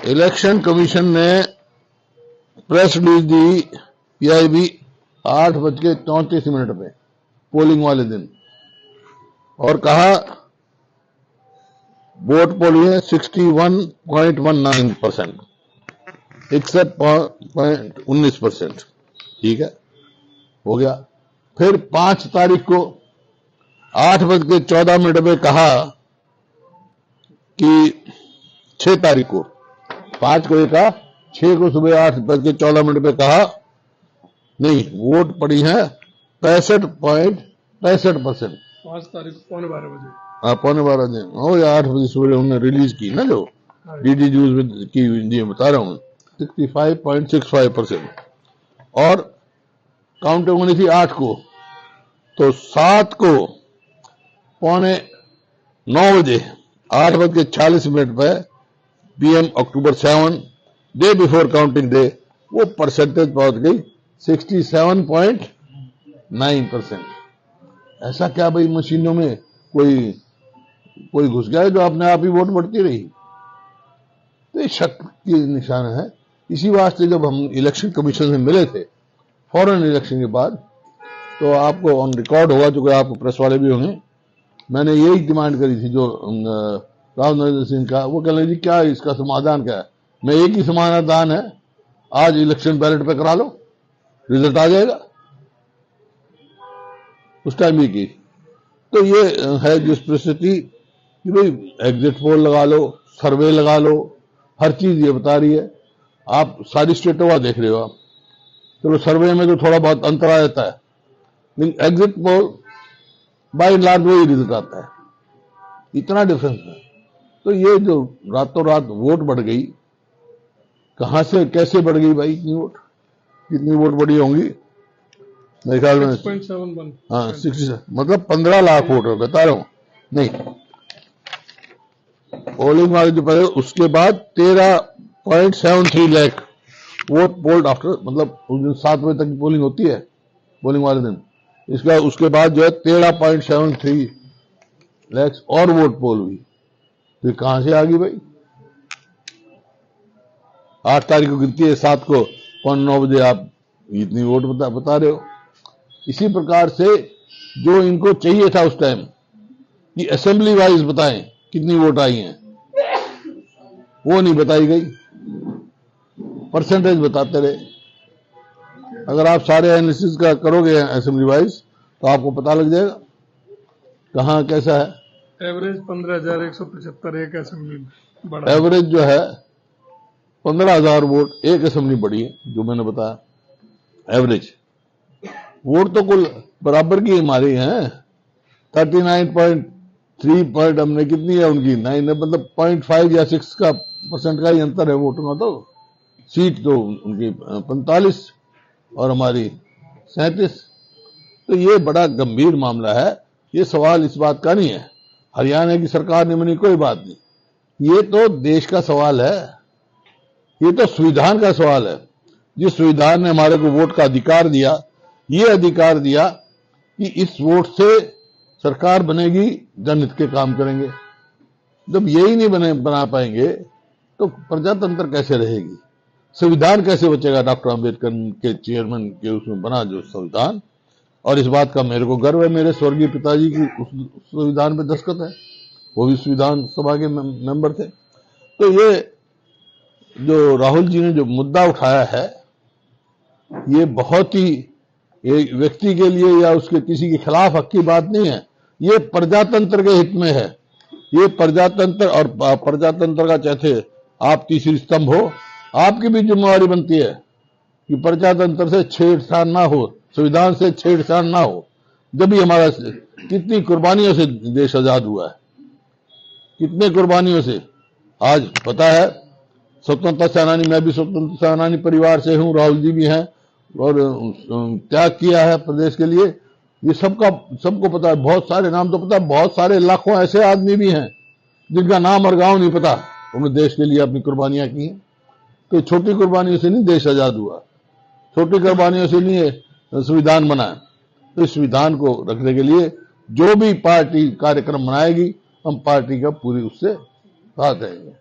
Election commission ने press release दी PIB 8:34 पे polling वाले दिन और कहा वोट पोलिंग है 61.19%, 61.19%। ठीक है, हो गया। फिर 5 तारीख को 8:14 पे कहा कि 6 तारीख को 5 को कहा, 6 को सुबह 8:14 पे कहा नहीं, वोट पड़ी है 65.65%। 5 तारीख को 11:15 बजे, हाँ 11:15 हो या 8 बजे सुबह उन्होंने रिलीज की ना, जो डीडी न्यूज में की ये बता रहा हूँ, 65.65%। और काउंटिंग होनी थी 8 को, तो 7 को 8:45 बजे 8:40 पे PM October 7 day before counting day वो परसेंटेज पहुंच गई 67.9%। ऐसा क्या भाई मशीनों में कोई घुस गया है जो अपने आप ही वोट बढ़ती रही? तो ये शक की निशान है। इसी वास्ते जब हम इलेक्शन कमीशन से मिले थे फौरन इलेक्शन के बाद, तो आपको ऑन रिकॉर्ड होगा, जो कि आपको प्रेस वाले भी होंगे, मैंने यही डिमांड करी थी जो राव नरेंद्र सिंह का। वो कह रहे जी क्या इसका समाधान क्या है? मैं एक ही समाधान है, आज इलेक्शन बैलेट पे करा लो, रिजल्ट आ जाएगा। उस टाइम भी की। तो ये है जिस परिस्थिति कि भाई एग्जिट पोल लगा लो, सर्वे लगा लो, हर चीज ये बता रही है। आप सारी स्टेटों का देख रहे हो आप, चलो सर्वे में तो थोड़ा बहुत अंतर आ जाता है, लेकिन exit poll by and large वही रिजल्ट आता है, इतना डिफरेंस है। तो ये जो रातों रात वोट बढ़ गई, कहां से कैसे बढ़ गई भाई इतनी वोट? कितनी वोट बढ़ी होंगी? मेरे ख्याल में 6.71, हाँ 60, मतलब 15 लाख वोट हो, बता रहा हूं। नहीं, पोलिंग वाले जो पहले, उसके बाद 13.73 लाख वोट पोल्ड आफ्टर, मतलब उस दिन 7 बजे तक की पोलिंग होती है पोलिंग वाले दिन। इसका उसके बाद जो है 13.73 लाख और वोट पोल हुई। फिर कहां से आ गई भाई? 8 तारीख को गिरती है, 7 को 9 बजे आप इतनी वोट बता रहे हो। इसी प्रकार से जो इनको चाहिए था उस टाइम कि असेंबली वाइज बताएं कितनी वोट आई हैं, वो नहीं बताई गई, परसेंटेज बताते रहे। अगर आप सारे एनालिसिस का करोगे असेंबली वाइज तो आपको पता लग जाएगा कहां कैसा है। एवरेज 15,175 एक असेंबली में बढ़ा। एवरेज जो है 15,000 वोट एक असेंबली बढ़ी है, जो मैंने बताया। एवरेज वोट तो कुल बराबर की हमारी है, 39.3 पॉइंट हमने कितनी है उनकी 9 है, मतलब 0.5 या 6 का परसेंट का ही अंतर है वोटों का। तो सीट तो उनकी 45 और हमारी 37। तो ये बड़ा गंभीर मामला है। ये सवाल इस बात का नहीं है हरियाणा की सरकार ने मनी, कोई बात नहीं, ये तो देश का सवाल है, ये तो संविधान का सवाल है। जिस संविधान ने हमारे को वोट का अधिकार दिया, ये अधिकार दिया कि इस वोट से सरकार बनेगी, जनहित के काम करेंगे। जब यही नहीं बना पाएंगे तो प्रजातंत्र कैसे रहेगी? संविधान कैसे बचेगा? डॉक्टर अंबेडकर के चेयरमैन के उसमें बना जो संविधान, और इस बात का मेरे को गर्व है, मेरे स्वर्गीय पिताजी की उस संविधान पे दस्तखत है, वो भी संविधान सभा के मेंबर थे। तो ये जो राहुल जी ने जो मुद्दा उठाया है, ये बहुत ही एक व्यक्ति के लिए या उसके किसी के खिलाफ हक की बात नहीं है, ये प्रजातंत्र के हित में है। ये प्रजातंत्र, और प्रजातंत्र का चाहते आप तीसरी स्तंभ हो, आपकी भी जिम्मेवारी बनती है कि प्रजातंत्र से छेड़छाड़ ना हो, संविधान से छेड़छाड़ ना हो। जब भी हमारा कितनी कुर्बानियों से देश आजाद हुआ है, कितने कुर्बानियों से। आज पता है स्वतंत्रता सेनानी, मैं भी स्वतंत्रता सेनानी परिवार से हूं, राहुल जी भी हैं, और त्याग किया है प्रदेश के लिए, ये सबको पता है। बहुत सारे नाम तो पता है, बहुत सारे लाखों ऐसे आदमी भी हैं जिनका नाम और गांव नहीं पता, उन्होंने देश के लिए अपनी कुर्बानियां की हैं। तो छोटी कुर्बानियों से नहीं देश आजाद हुआ, छोटी कुर्बानियों से नहीं संविधान बना। तो इस संविधान को रखने के लिए जो भी पार्टी कार्यक्रम बनाएगी, हम पार्टी का पूरी उससे साथ रहेंगे।